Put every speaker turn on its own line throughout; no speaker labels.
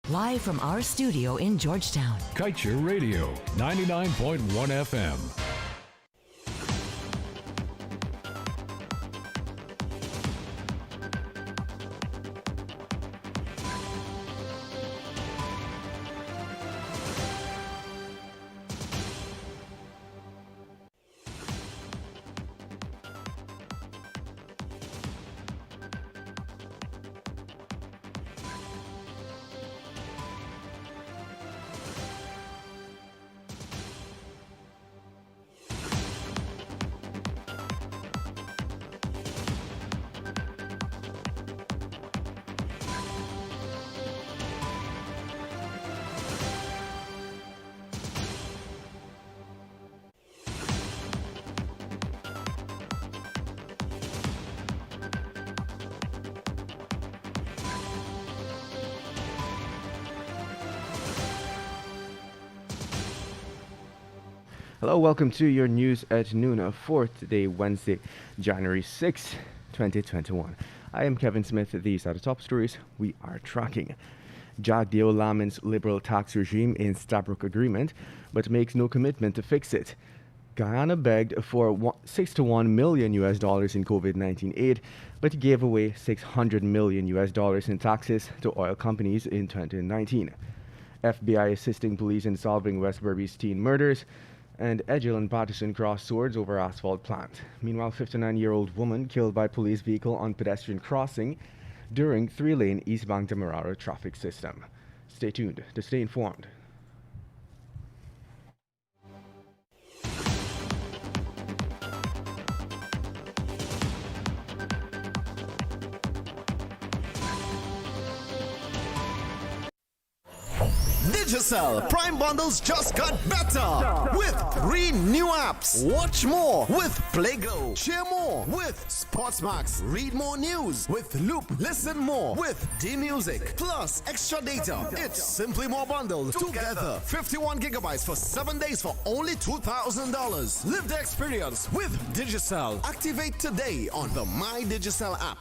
Live from our studio in Georgetown.
Kaieteur Radio, 99.1 FM.
Hello, welcome to your news at noon for today, Wednesday, January 6, 2021. I am Kevin Smith. These are the top stories we are tracking. Jagdeo laments liberal tax regime in Starbuck agreement, but makes no commitment to fix it. Guyana begged for 6 to 1 million US dollars in COVID-19 aid, but gave away 600 million US dollars in taxes to oil companies in 2019. FBI assisting police in solving West Berbice teen murders, and Edgell and Patterson crossed swords over asphalt plant. Meanwhile, 59-year-old woman killed by police vehicle on pedestrian crossing during 3-lane eastbound Demerara traffic system. Stay tuned to stay informed.
Digicel Prime bundles just got better with 3 new apps. Watch more with PlayGo. Cheer more with Sportsmax. Read more news with Loop. Listen more with D-Music. Plus extra data. It's simply more bundled together. 51 gigabytes for 7 days for only $2,000. Live the experience with Digicel. Activate today on the My Digicel app.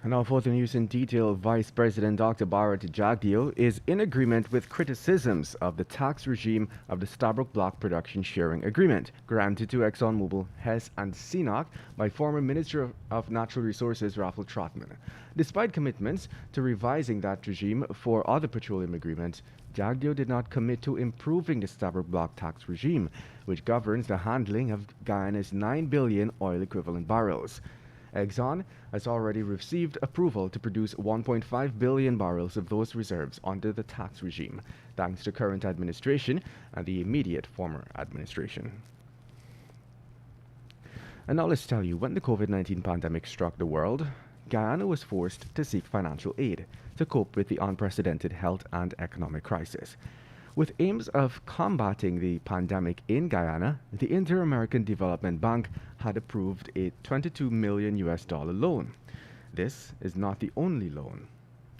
And now for the news in detail, Vice President Dr. Bharat Jagdeo is in agreement with criticisms of the tax regime of the Starbuck Block Production Sharing Agreement, granted to ExxonMobil, Hess and CNOOC by former Minister of Natural Resources Raffle Trotman. Despite commitments to revising that regime for other petroleum agreements, Jagdeo did not commit to improving the Starbuck Block tax regime, which governs the handling of Guyana's 9 billion oil equivalent barrels. Exxon has already received approval to produce 1.5 billion barrels of those reserves under the tax regime, thanks to current administration and the immediate former administration. And now let's tell you, when the COVID-19 pandemic struck the world, Guyana was forced to seek financial aid to cope with the unprecedented health and economic crisis. With aims of combating the pandemic in Guyana, the InterAmerican Development Bank had approved a $22 million loan. This is not the only loan.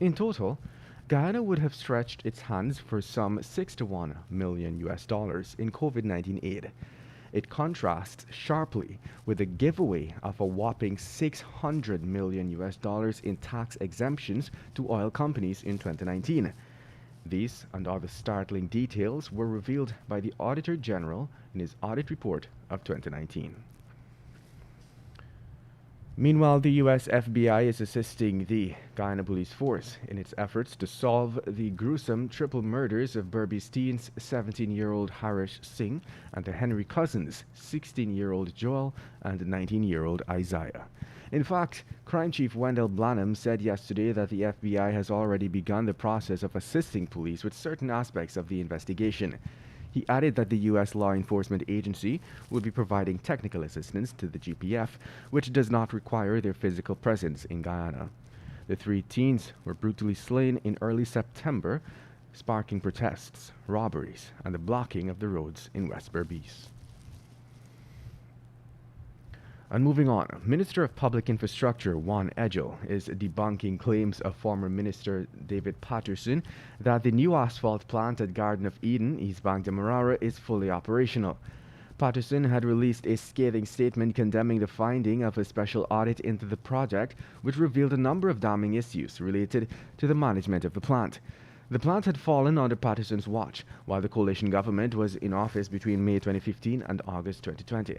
In total, Guyana would have stretched its hands for some 6 to 1 million in COVID-19 aid. It contrasts sharply with the giveaway of a whopping $600 million in tax exemptions to oil companies in 2019. These and other startling details were revealed by the Auditor General in his audit report of 2019. Meanwhile, the U.S. FBI is assisting the Guyana Police Force in its efforts to solve the gruesome triple murders of Berbice teens 17-year-old Harish Singh and the Henry cousins, 16-year-old Joel and 19-year-old Isaiah. In fact, Crime Chief Wendell Blanham said yesterday that the FBI has already begun the process of assisting police with certain aspects of the investigation. He added that the U.S. law enforcement agency will be providing technical assistance to the GPF, which does not require their physical presence in Guyana. The three teens were brutally slain in early September, sparking protests, robberies, and the blocking of the roads in West Berbice. And moving on, Minister of Public Infrastructure Juan Edgel is debunking claims of former Minister David Patterson that the new asphalt plant at Garden of Eden, East Bank Demerara, is fully operational. Patterson had released a scathing statement condemning the finding of a special audit into the project, which revealed a number of damning issues related to the management of the plant. The plant had fallen under Patterson's watch, while the coalition government was in office between May 2015 and August 2020.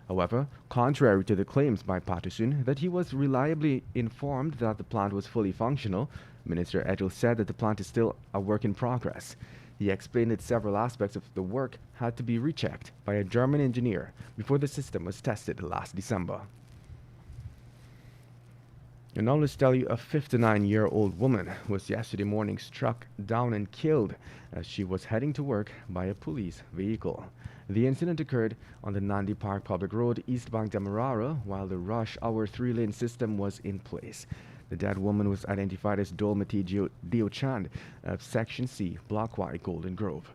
However, contrary to the claims by Patterson that he was reliably informed that the plant was fully functional, Minister Edgel said that the plant is still a work in progress. He explained that several aspects of the work had to be rechecked by a German engineer before the system was tested last December. And now let's tell you, a 59-year-old woman was yesterday morning struck down and killed as she was heading to work by a police vehicle. The incident occurred on the Nandi Park Public Road, East Bank Demerara, while the rush hour 3-lane system was in place. The dead woman was identified as Dolmati Deochand of Section C, Block Y, Golden Grove.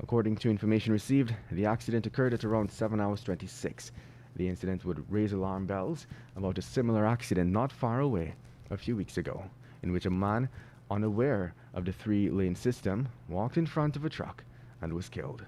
According to information received, the accident occurred at around 7 hours 26. The incident would raise alarm bells about a similar accident not far away a few weeks ago, in which a man, unaware of the 3-lane system, walked in front of a truck and was killed.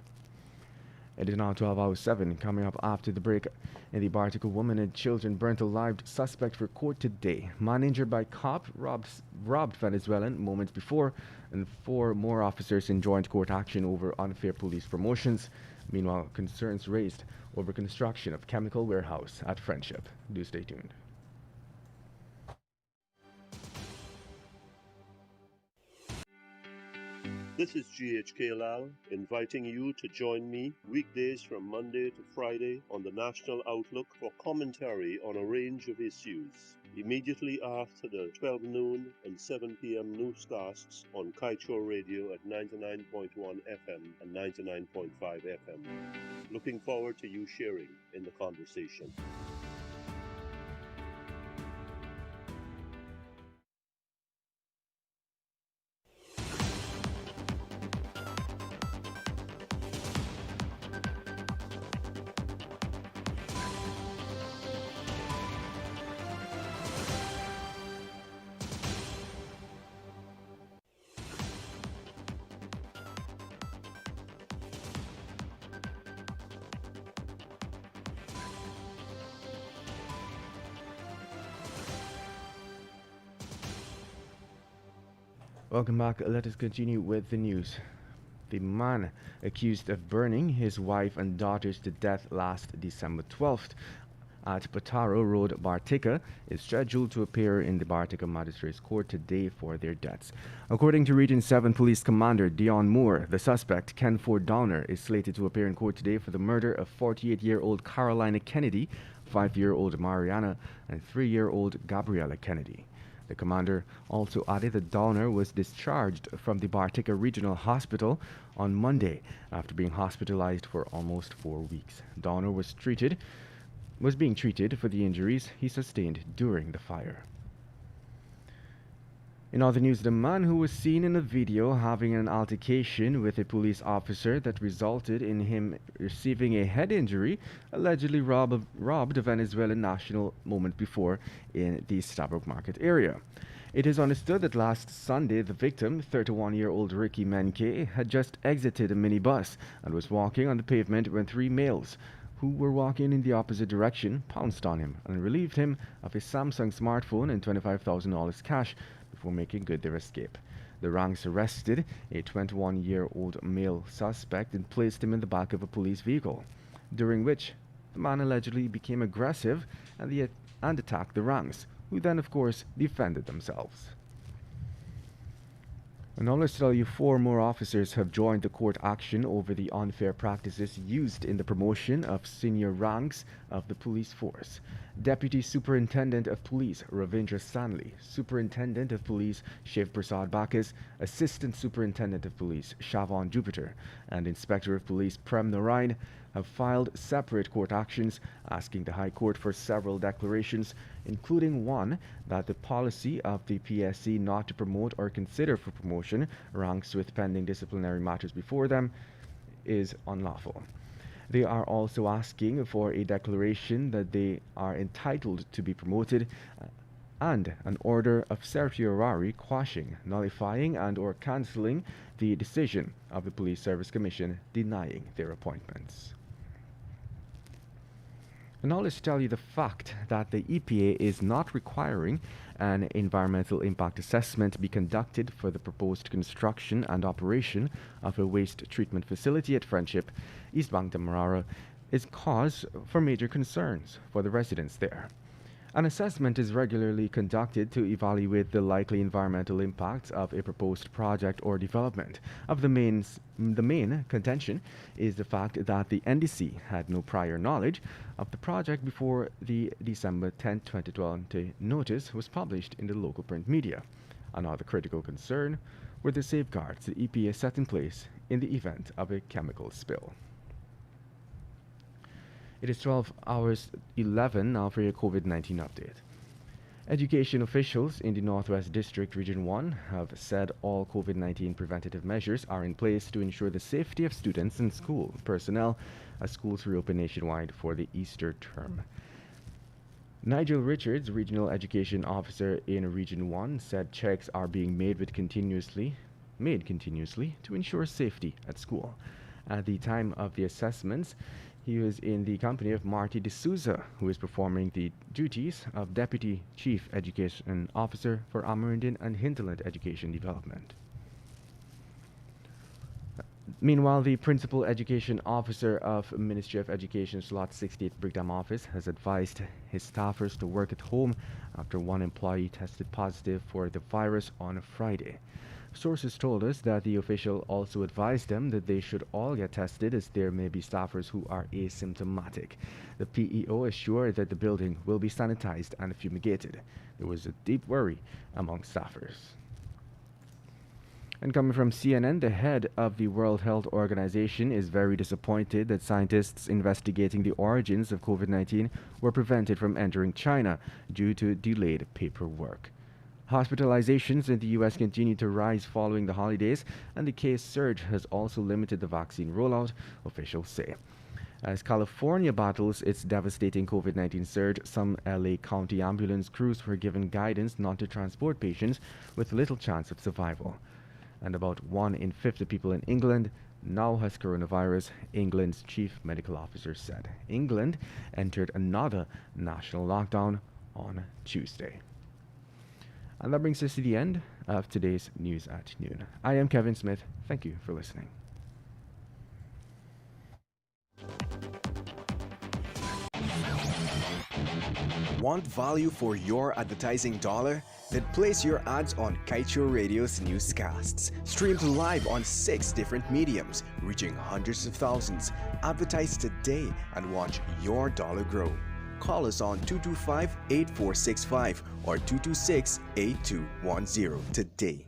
It is now 12 hours 7, coming up after the break. In the Bartica, woman and children burnt alive, suspect for court today. Man injured by cop robbed Venezuelan moments before, and 4 more officers in joint court action over unfair police promotions. Meanwhile, concerns raised over construction of chemical warehouse at Friendship. Do stay tuned.
This is GHK Lal inviting you to join me weekdays from Monday to Friday on the National Outlook for commentary on a range of issues. Immediately after the 12 noon and 7 p.m. newscasts on Kaieteur Radio at 99.1 FM and 99.5 FM. Looking forward to you sharing in the conversation.
Welcome back. Let us continue with the news. The man accused of burning his wife and daughters to death last December 12th at Pataro Road, Bartica, is scheduled to appear in the Bartica Magistrates Court today for their deaths. According to Region 7 Police Commander Dion Moore, the suspect, Ken Ford Downer, is slated to appear in court today for the murder of 48-year-old Carolina Kennedy, 5-year-old Mariana, and 3-year-old Gabriella Kennedy. The commander also added that Downer was discharged from the Bartica Regional Hospital on Monday after being hospitalized for almost 4 weeks. Downer was being treated for the injuries he sustained during the fire. In other news, the man who was seen in a video having an altercation with a police officer that resulted in him receiving a head injury allegedly robbed a Venezuelan national moment before in the Starbuck market area. It is understood that last Sunday, the victim, 31-year-old Ricky Menke, had just exited a minibus and was walking on the pavement when 3 males who were walking in the opposite direction pounced on him and relieved him of his Samsung smartphone and $25,000 cash before making good their escape. The ranks arrested a 21-year-old male suspect and placed him in the back of a police vehicle, during which the man allegedly became aggressive and attacked the ranks, who then, of course, defended themselves. And now let's tell you 4 more officers have joined the court action over the unfair practices used in the promotion of senior ranks of the police force. Deputy Superintendent of Police Ravindra Stanley, Superintendent of Police Shiv Prasad Bacchus, Assistant Superintendent of Police Shavon Jupiter, and Inspector of Police Prem Narain have filed separate court actions asking the High Court for several declarations, including one that the policy of the PSC not to promote or consider for promotion ranks with pending disciplinary matters before them is unlawful. They are also asking for a declaration that they are entitled to be promoted and an order of certiorari quashing, nullifying and or cancelling the decision of the Police Service Commission denying their appointments. And now let's tell you the fact that the EPA is not requiring an environmental impact assessment be conducted for the proposed construction and operation of a waste treatment facility at Friendship, East Bank Demerara, is cause for major concerns for the residents there. An assessment is regularly conducted to evaluate the likely environmental impacts of a proposed project or development. The main contention is the fact that the NDC had no prior knowledge of the project before the December 10, 2020 notice was published in the local print media. Another critical concern were the safeguards the EPA set in place in the event of a chemical spill. It is 12 hours 11 now for your COVID-19 update. Education officials in the Northwest District Region 1 have said all COVID-19 preventative measures are in place to ensure the safety of students and school personnel as schools reopen nationwide for the Easter term. Nigel Richards, Regional Education Officer in Region 1, said checks are being made continuously to ensure safety at school. At the time of the assessments, he was in the company of Marty D'Souza, who is performing the duties of Deputy Chief Education Officer for Amerindian and Hinterland Education Development. Meanwhile, the Principal Education Officer of Ministry of Education's Lot 68 Brigham office has advised his staffers to work at home after one employee tested positive for the virus on Friday. Sources told us that the official also advised them that they should all get tested as there may be staffers who are asymptomatic. The PEO assured that the building will be sanitized and fumigated. There was a deep worry among staffers. And coming from CNN, the head of the World Health Organization is very disappointed that scientists investigating the origins of COVID-19 were prevented from entering China due to delayed paperwork. Hospitalizations in the U.S. continue to rise following the holidays, and the case surge has also limited the vaccine rollout, officials say. As California battles its devastating COVID-19 surge, some LA County ambulance crews were given guidance not to transport patients with little chance of survival. And about 1 in 50 people in England now has coronavirus, England's chief medical officer said. England entered another national lockdown on Tuesday. And that brings us to the end of today's News at Noon. I am Kevin Smith. Thank you for listening.
Want value for your advertising dollar? Then place your ads on Kaieteur Radio's Newscasts. Streamed live on 6 different mediums, reaching hundreds of thousands. Advertise today and watch your dollar grow. Call us on 225-8465 or 226-8210 today.